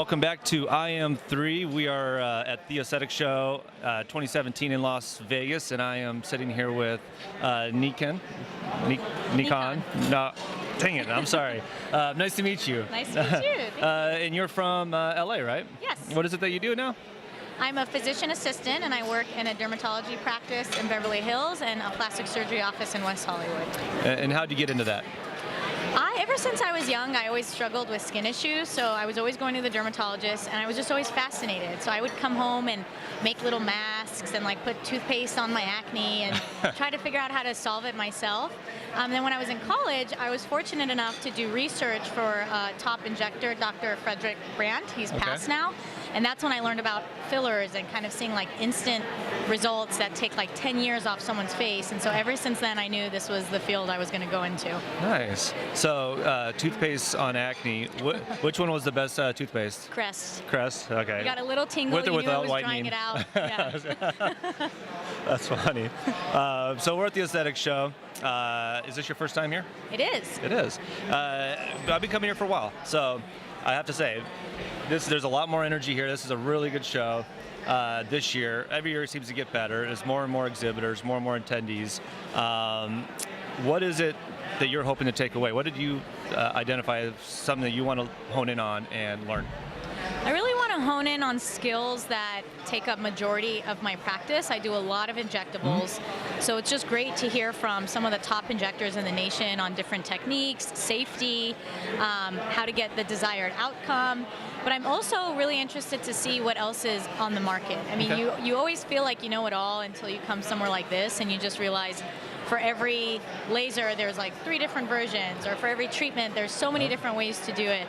Welcome back to I Am 3. We are at the Aesthetic Show 2017 in Las Vegas, and I am sitting here with Neekan. No, dang it, I'm sorry. Nice to meet you. Nice to meet you. And you're from LA, right? Yes. What is it that you do now? I'm a physician assistant, and I work in a dermatology practice in Beverly Hills and a plastic surgery office in West Hollywood. And how'd you get into that? Ever since I was young, I always struggled with skin issues, so I was always going to the dermatologist, and I was just always fascinated. So I would come home and make little masks and like put toothpaste on my acne and try to figure out how to solve it myself. Then when I was in college, I was fortunate enough to do research for top injector, Dr. Frederick Brandt. He's passed now. And that's when I learned about fillers and kind of seeing like instant results that take like 10 years off someone's face. And so ever since then, I knew this was the field I was going to go into. Nice. So toothpaste on acne. Which one was the best toothpaste? Crest. Crest. Okay. You got a little tingle. With or you knew without it was whitening? drying it out. Yeah. That's funny. So we're at the Aesthetic Show. Is this your first time here? It is. It is. I've been coming here for a while, so I have to say, there's a lot more energy here. This is a really good show this year. Every year it seems to get better. There's more and more exhibitors, more and more attendees. What is it that you're hoping to take away? What did you identify as something that you want to hone in on and learn? I really want to hone in on skills that take up majority of my practice. I do a lot of injectables, so it's just great to hear from some of the top injectors in the nation on different techniques, safety, how to get the desired outcome. But I'm also really interested to see what else is on the market. I mean, you always feel like you know it all until you come somewhere like this and you just realize for every laser there's like 3 different versions, or for every treatment there's so many different ways to do it.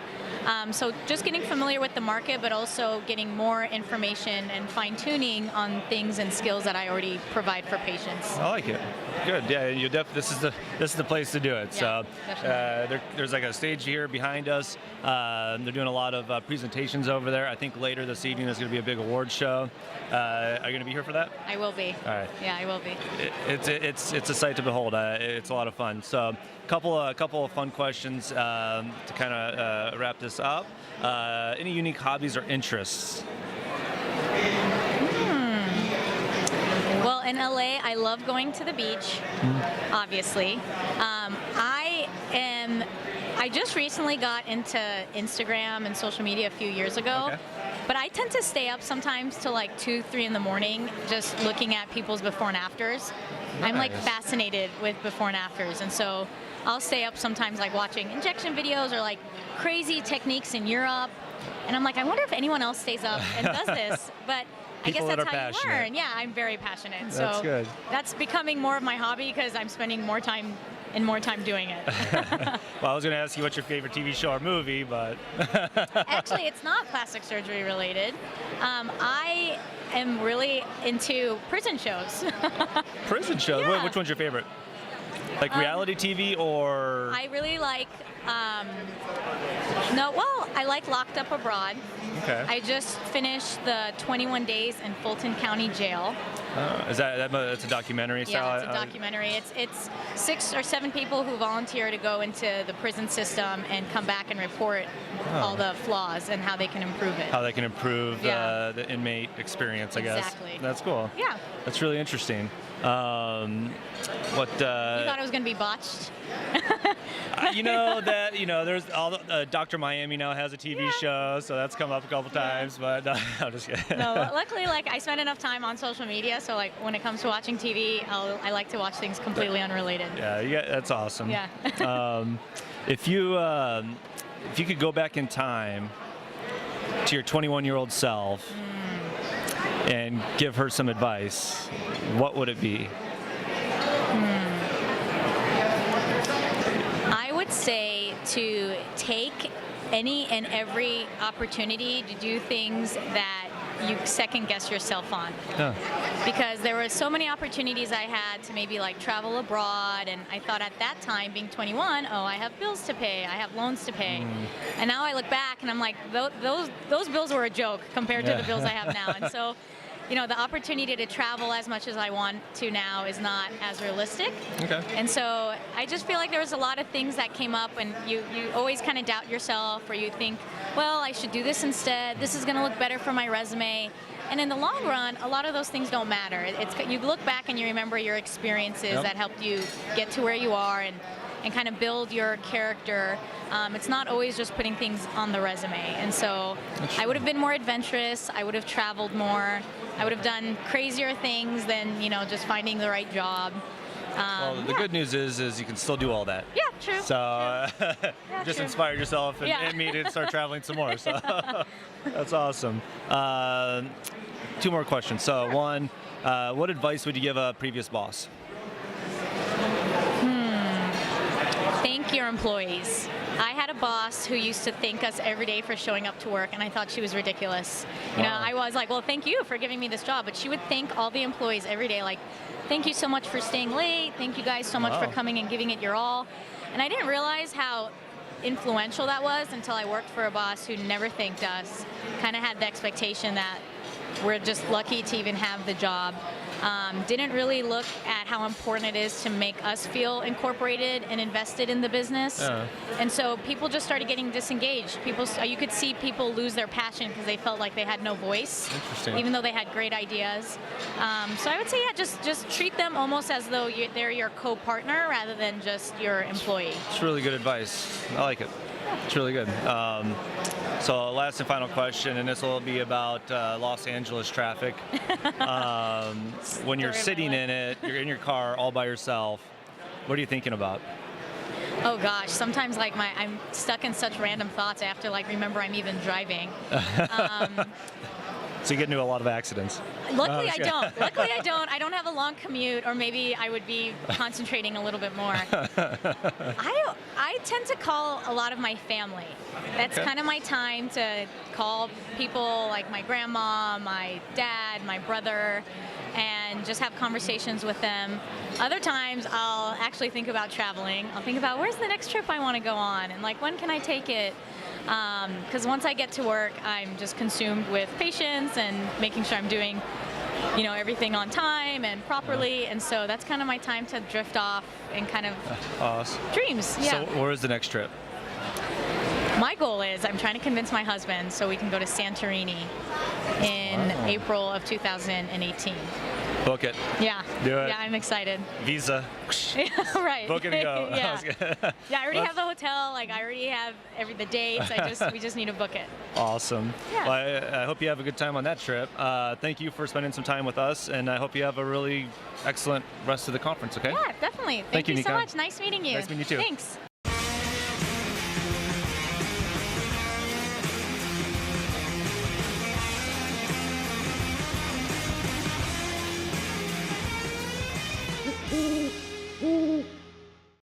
So just getting familiar with the market, but also getting more information and fine-tuning on things and skills that I already provide for patients. I like it. Good. Yeah, this is the place to do it. Yeah, so there's like a stage here behind us. They're doing a lot of presentations over there. I think later this evening there's going to be a big award show. Are you going to be here for that? I will be. All right. Yeah, I will be. It's a sight to behold. It's a lot of fun. So couple of fun questions to kind of wrap this up. Any unique hobbies or interests? Well, in LA, I love going to the beach, obviously. I just recently got into Instagram and social media a few years ago. Okay. But I tend to stay up sometimes till like 2, 3 in the morning just looking at people's before and afters. Nice. I'm like fascinated with before and afters, and so I'll stay up sometimes like watching injection videos or like crazy techniques in Europe. And I'm like, I wonder if anyone else stays up and does this. But I guess that's how you learn. Yeah, I'm very passionate. That's good. That's becoming more of my hobby because I'm spending more time doing it. Well, I was going to ask you what's your favorite TV show or movie, but Actually, it's not plastic surgery related. I am really into prison shows. Prison shows? Yeah. Which one's your favorite? Like reality TV or? I really like, I like Locked Up Abroad. Okay. I just finished the 21 Days in Fulton County Jail. Is that's a documentary style? Yeah, it's a documentary. It's 6 or 7 people who volunteer to go into the prison system and come back and report all the flaws and how they can improve it. How they can improve the inmate experience, I guess. Exactly. That's cool. Yeah. That's really interesting. You thought it was going to be botched? There's all Dr. Miami now has a TV show, so that's come up a couple times, but I'm just kidding. No, luckily, like I spend enough time on social media, so like when it comes to watching TV, I like to watch things completely unrelated. Yeah, that's awesome. Yeah. If you could go back in time to your 21-year-old self and give her some advice, what would it be? I would say to take any and every opportunity to do things that you second guess yourself on. Because there were so many opportunities I had to maybe like travel abroad, and I thought at that time, being 21, I have bills to pay, I have loans to pay. And now I look back and I'm like, those bills were a joke compared to the bills I have now. And so the opportunity to travel as much as I want to now is not as realistic. Okay. And so I just feel like there was a lot of things that came up, and you always kind of doubt yourself, or you think, well, I should do this instead. This is going to look better for my resume. And in the long run, a lot of those things don't matter. You look back and you remember your experiences that helped you get to where you are and kind of build your character. It's not always just putting things on the resume. And so I would have been more adventurous. I would have traveled more. I would have done crazier things than, just finding the right job. Well, the good news is you can still do all that. Yeah, true. So just true. inspired yourself and me to start traveling some more. So that's awesome. 2 more questions. So one, what advice would you give a previous boss? Thank your employees. I had a boss who used to thank us every day for showing up to work, and I thought she was ridiculous. I was like, well, thank you for giving me this job, but she would thank all the employees every day, like, thank you so much for staying late, thank you guys so much for coming and giving it your all. And I didn't realize how influential that was until I worked for a boss who never thanked us, kind of had the expectation that we're just lucky to even have the job. Didn't really look at how important it is to make us feel incorporated and invested in the business. And so people just started getting disengaged. You could see people lose their passion because they felt like they had no voice, even though they had great ideas. So I would say, just treat them almost as though they're your co-partner rather than just your employee. It's really good advice. I like it. It's really good. So last and final question, and this will be about Los Angeles traffic. When you're sitting in it, you're in your car all by yourself, what are you thinking about? Oh gosh, sometimes I'm stuck in such random thoughts I have to remember I'm even driving. So you get into a lot a lot of accidents. Luckily, I don't. Luckily, I don't. I don't have a long commute, or maybe I would be concentrating a little bit more. I tend to call a lot of my family. That's kind of my time to call people like my grandma, my dad, my brother, and just have conversations with them. Other times, I'll actually think about traveling. I'll think about where's the next trip I want to go on, and when can I take it? Because once I get to work, I'm just consumed with patience and making sure I'm doing, everything on time and properly. And so that's kind of my time to drift off and kind of awesome. Dreams. Yeah. So where is the next trip? My goal is I'm trying to convince my husband so we can go to Santorini in April of 2018. Book it. Yeah. Do it. Yeah, I'm excited. Visa. Right. Book it and go. Yeah. Yeah, I already have the hotel. I already have the dates. We just need to book it. Awesome. Yeah. Well, I hope you have a good time on that trip. Thank you for spending some time with us, and I hope you have a really excellent rest of the conference, okay? Yeah, definitely. Thank you so Neekan. much. Nice meeting you. Nice meeting you too. Thanks.